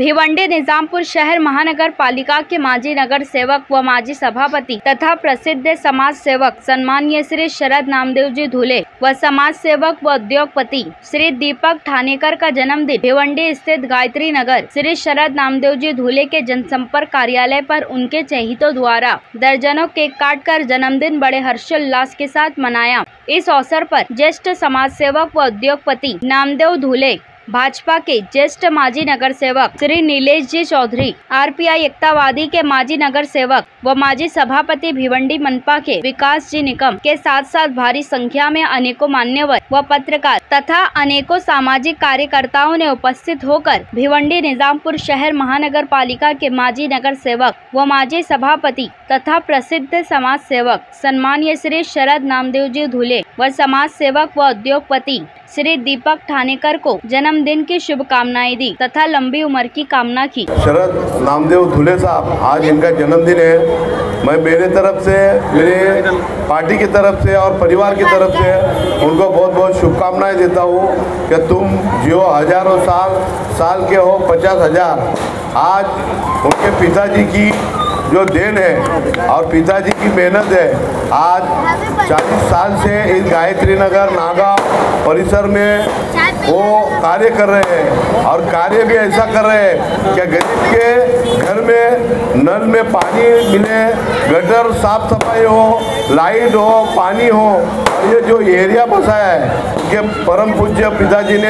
भिवंडी निजामपुर शहर महानगर पालिका के माजी नगर सेवक व माजी सभापति तथा प्रसिद्ध समाज सेवक सम्माननीय श्री शरद नामदेव जी धुले व समाज सेवक व उद्योगपति श्री दीपक ठाणेकर का जन्मदिन भिवंडी स्थित गायत्री नगर श्री शरद नामदेव जी धुले के जनसंपर्क कार्यालय पर उनके चहेतों द्वारा दर्जनों केक काटकर जन्मदिन बड़े हर्षोल्लास के साथ मनाया। इस अवसर पर ज्येष्ठ समाज सेवक व उद्योगपति नामदेव धुले, भाजपा के ज्येष्ठ माजी नगर सेवक श्री नीलेश जी चौधरी, आरपीआई एकतावादी के माजी नगर सेवक व माजी सभापति भिवंडी मनपा के विकास जी निकम के साथ साथ भारी संख्या में अनेकों मान्यवर व पत्रकार तथा अनेकों सामाजिक कार्यकर्ताओं ने उपस्थित होकर भिवंडी निजामपुर शहर महानगर पालिका के माजी नगर सेवक व माजी सभापति तथा प्रसिद्ध समाज सेवक सम्माननीय श्री शरद नामदेव जी धुले व समाज सेवक व उद्योगपति श्री दीपक ठाणेकर को जन्मदिन की शुभकामनाएं दी तथा लंबी उम्र की कामना की। शरद नामदेव धुले साहब, आज इनका जन्मदिन है। मैं मेरे तरफ से, मेरे पार्टी की तरफ से और परिवार की तरफ से उनको बहुत बहुत शुभकामनाएं देता हूँ कि तुम जियो हजारों साल के हो 50,000। आज उनके पिताजी की जो देन है और पिताजी की मेहनत है, आज 40 साल से इस गायत्री नगर नागांव परिसर में वो कार्य कर रहे हैं और कार्य भी ऐसा कर रहे हैं कि गरीब के घर में नल में पानी मिले, गटर साफ सफाई हो, लाइट हो, पानी हो। और ये जो एरिया बसाया है उनके परम पूज्य पिताजी ने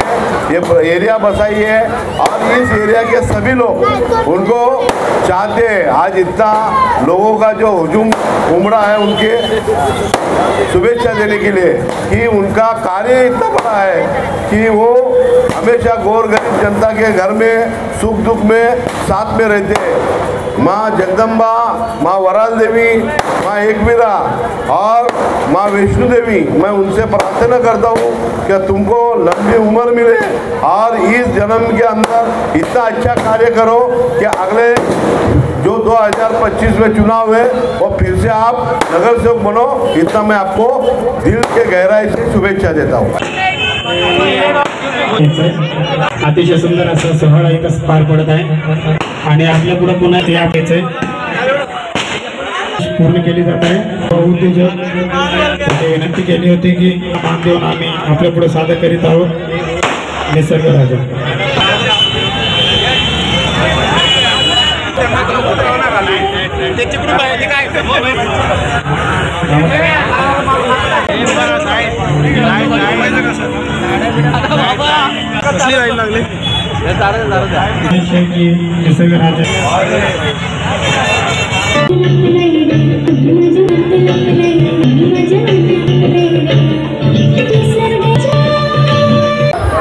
ये एरिया बसाई है और इस एरिया के सभी लोग उनको चाहते हैं। आज इतना लोगों का जो हुजूम उमड़ा है उनके शुभेच्छा देने के लिए कि उनका कार्य इतना बड़ा है कि वो हमेशा गौर गरीब जनता के घर में सुख दुख में साथ में रहते हैं। माँ जगदम्बा, माँ वराल देवी, माँ एकवीरा और माँ वैष्णो देवी, मैं उनसे प्रार्थना करता हूँ कि तुमको लंबी उम्र मिले और इस जन्म के अंदर इतना अच्छा कार्य करो कि अगले जो 2025 में चुनाव है वो फिर से आप नगर सेवक बनो। इतना मैं आपको दिल के गहराई से शुभेच्छा देता हूँ। अतिशय सुंदर असा सोहळा एकच पार पडत आहे आणि आपल्या पुढे पुन्हा ते यायचे पूर्ण केली जात आहे। उद्योजक विनंती केली होती की मान देऊन आम्ही आपल्या पुढे सादर करीत आहोत निसर्ग राजा। निसर्ग राजा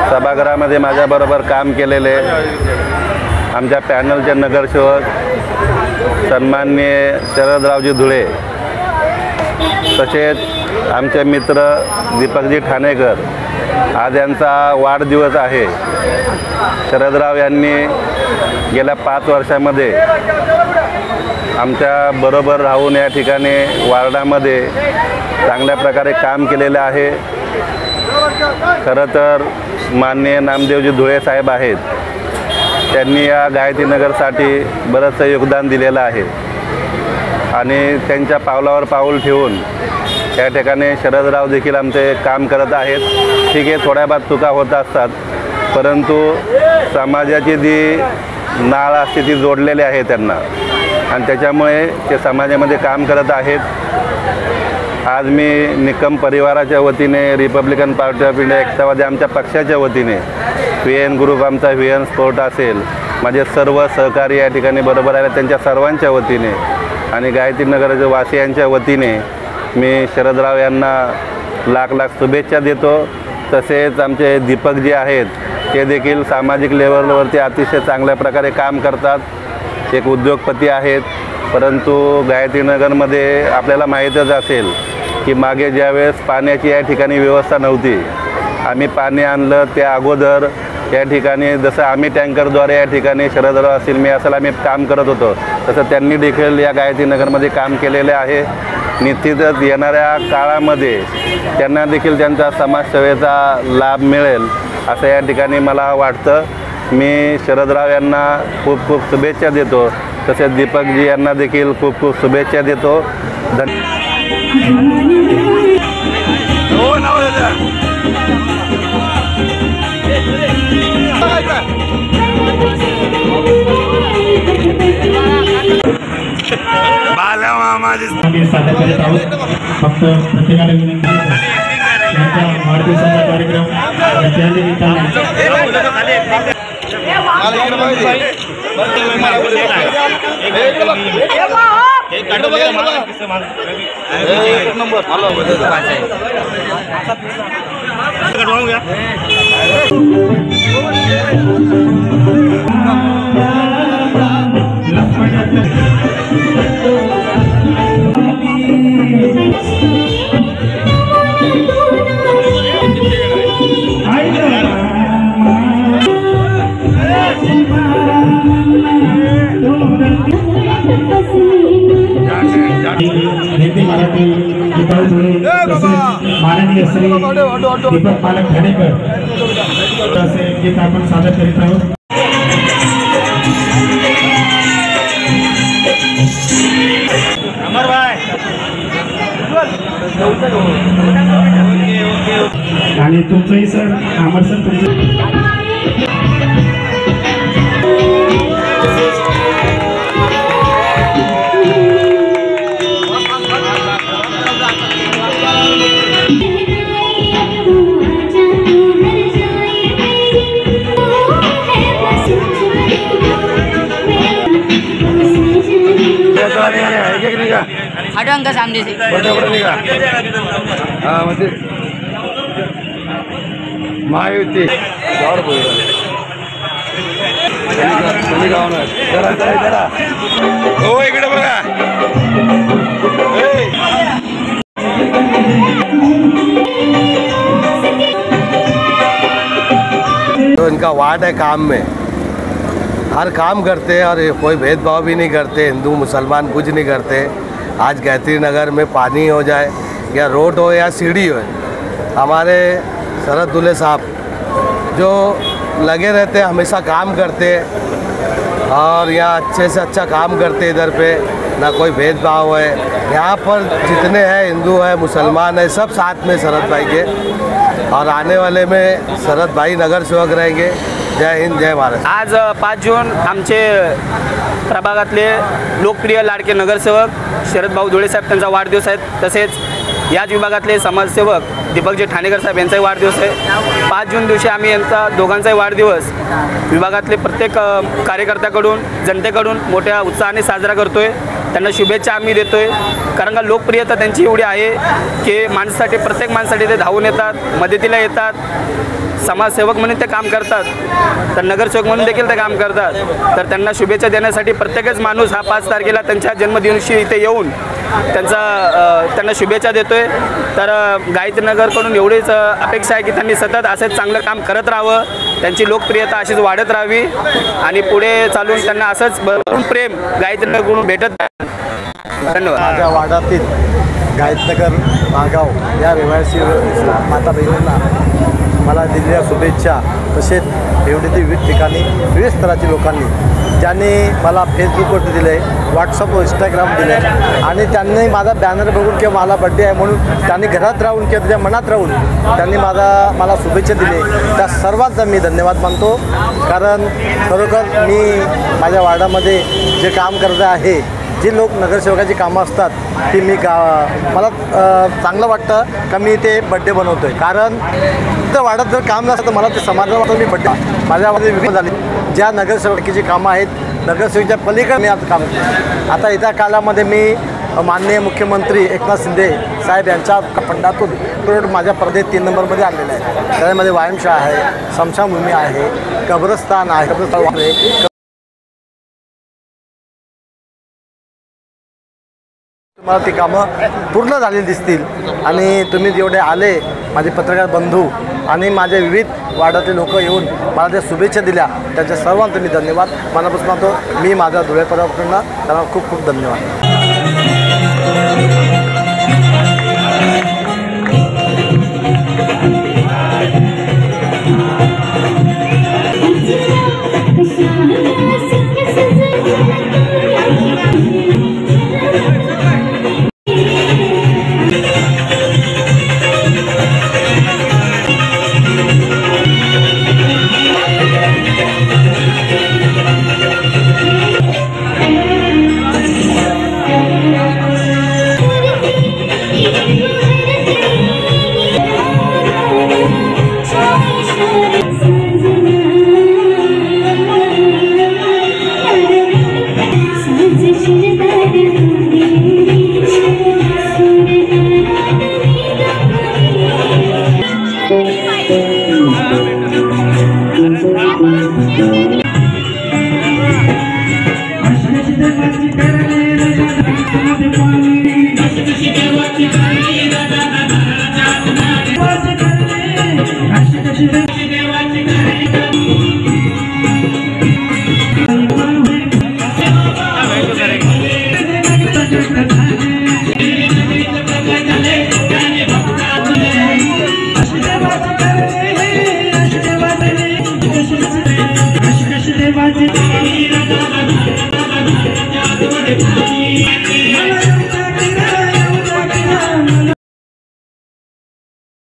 सभागृहामध्ये माझ्याबरोबर काम केलेले आमच्या पॅनलचे नगरसेवक सन्माननीय शरदरावजी धुळे, तसेच आमचे मित्र दीपकजी ठाणेकर, आज यांचा वाढदिवस आहे। शरदराव यांनी गेल्या 5 वर्षामध्ये आमच्या बरोबर राहून या ठिकाणी वार्डामध्ये चांगल्या प्रकारे काम केलेले आहे। खरं तर माननीय नामदेवजी धुळे साहेब आहेत, त्यांनी या गायत्री नगरसाठी बरंचसं योगदान दिलेलं आहे आणि त्यांच्या पावलावर पाऊल ठेवून या ठिकाणी शरदराव देखील आमचे काम करत आहेत। ठीक आहे, थोड्याफार चुका होत असतात, परंतु समाजाची जी नाळ असते ती जोडलेली आहे त्यांना आणि त्याच्यामुळे ते समाजामध्ये काम करत आहेत। आज मी निकम परिवाराच्या वतीने, रिपब्लिकन पार्टी ऑफ इंडिया एकतावादी आमच्या पक्षाच्या वतीने, VN ग्रुप आमचा VN स्पोर्ट असेल, माझे सर्व सहकारी या ठिकाणी बरोबर आहे, त्यांच्या सर्वांच्या वतीने आणि गायत्री नगरच्या वासियांच्या वतीने मी शरदराव यांना लाख लाख शुभेच्छा देतो। तसेच आमचे दीपक जे आहेत ते देखील सामाजिक लेवलवरती अतिशय चांगल्या प्रकारे काम करतात, एक उद्योगपती आहेत। परंतु गायत्री नगरमध्ये आपल्याला माहीतच असेल की मागे ज्यावेळेस पाण्याची या ठिकाणी व्यवस्था नव्हती, आम्ही पाणी आणलं त्या अगोदर या ठिकाणी जसं आम्ही टँकरद्वारे या ठिकाणी शरदराव असेल, मी असेल, आम्ही काम करत होतो, तसं त्यांनी देखील या गायत्री नगरमध्ये काम केलेले आहे। निश्चितच येणाऱ्या काळामध्ये त्यांना देखील त्यांचा समाजसेवेचा लाभ मिळेल असं या ठिकाणी मला वाटतं। मी शरदराव यांना खूप खूप शुभेच्छा देतो. तसेच दीपकजी यांना देखील खूप खूप शुभेच्छा देतो. सादर करीत आहोत. फक्त प्रत्येकाला विनंती त्यांच्या वाढदिवसाचा कार्यक्रम त्या नेते मराठी दीपक धुळे तसेच माननीय श्री दीपक मालक ठाणेकर असे गीत आपण सादर करीत आहोत. आणि तुमचंही सर अमर सर तुमचं हटो का सामने से महायुती हो इकडे बघा. तो इनका वार्ड है काम में, हर काम करते हैं और कोई भेदभाव भी नहीं करते, हिंदू मुसलमान कुछ नहीं करते. आज गायत्री नगर में पानी हो जाए या रोड हो या सीढ़ी हो, हमारे शरद दुले साहब जो लगे रहते हैं, हमेशा काम करते और यहाँ अच्छे से अच्छा काम करते. इधर पे ना कोई भेदभाव है, यहाँ पर जितने हैं हिंदू है मुसलमान है सब साथ में शरद भाई के. और आने वाले में शरद भाई नगर सेवक रहेंगे. जय हिंद जय महाराष्ट्र. आज 5 जून आमचे प्रभागातले लोकप्रिय लाडके नगरसेवक शरद भाऊ धुळे साहेब त्यांचा वाढदिवस आहे. तसेच याच विभागातले समाजसेवक दीपकजी ठाणेकर साहेब यांचाही वाढदिवस आहे. 5 जून दिवशी आम्ही यांचा दोघांचाही वाढदिवस विभागातले प्रत्येक कार्यकर्त्याकडून जनतेकडून मोठ्या उत्साहाने साजरा करतोय. त्यांना शुभेच्छा आम्ही देतोय. कारण का लोकप्रियता त्यांची एवढी आहे की माणसासाठी प्रत्येक माणसासाठी ते धावून येतात, मदतीला येतात. समाजसेवक म्हणून ते काम करतात, तर नगरसेवक म्हणून देखील ते काम करतात. तर त्यांना शुभेच्छा देण्यासाठी प्रत्येकच माणूस हा 5 तारखेला त्यांच्या जन्मदिवशी इथे येऊन त्यांना शुभेच्छा देतोय. तर गायत्रीनगरकडून एवढीच अपेक्षा आहे की त्यांनी सतत असंच चांगलं काम करत राहावं, त्यांची लोकप्रियता अशीच वाढत राहावी आणि पुढे चालून त्यांना असंच भरपूर प्रेम गायत्रीनगरकडून भेटत. धन्यवाद. माझ्या वार्डातील गायत्रीनगर मागाव या रहिवासी माता बहिणींना मला दिलेल्या शुभेच्छा, तसेच एवढे विविध ठिकाणी विविध स्तराच्या लोकांनी ज्यांनी मला फेसबुकवरती दिले, व्हॉट्सअपवर इंस्टाग्राम दिले आणि त्यांनी माझा बॅनर बघून किंवा मला बड्डे आहे म्हणून त्यांनी घरात राहून किंवा त्याच्या मनात राहून त्यांनी मला शुभेच्छा दिले. त्या सर्वांचा मी धन्यवाद मानतो. कारण खरोखर मी माझ्या वार्डामध्ये जे काम करत आहे, जी लोक नगरसेवकाची कामं असतात ती मला चांगलं वाटतं का मी ते बड्डे बनवतो आहे. कारण तर वाढत जर काम नसतं तर मला ते समाजाला वाटतं मी बड्डे माझ्यामध्ये विविध झाली. ज्या नगरसेवकाची कामं आहेत, नगरसेवकाच्या पलीकडे मी आज काम करतो. आता येत्या काळामध्ये मी माननीय मुख्यमंत्री एकनाथ शिंदे साहेब यांच्या फंडातून प्रोजेक्ट माझ्या प्रदेश 3 नंबरमध्ये आणलेला आहे. त्यामध्ये व्यायामशाळा आहे, स्मशानभूमी आहे, कब्रस्तान आहे. तुम्हाला ती कामं पूर्ण झालेली दिसतील आणि तुम्ही जेवढे आले माझे पत्रकार बंधू आणि माझे विविध वार्डातले लोक येऊन मला त्या शुभेच्छा दिल्या, त्याच्या सर्वांचं मी धन्यवाद मनापासून मानतो. मी माझ्या धुळे परिवाराकडून त्यांना खूप खूप धन्यवाद.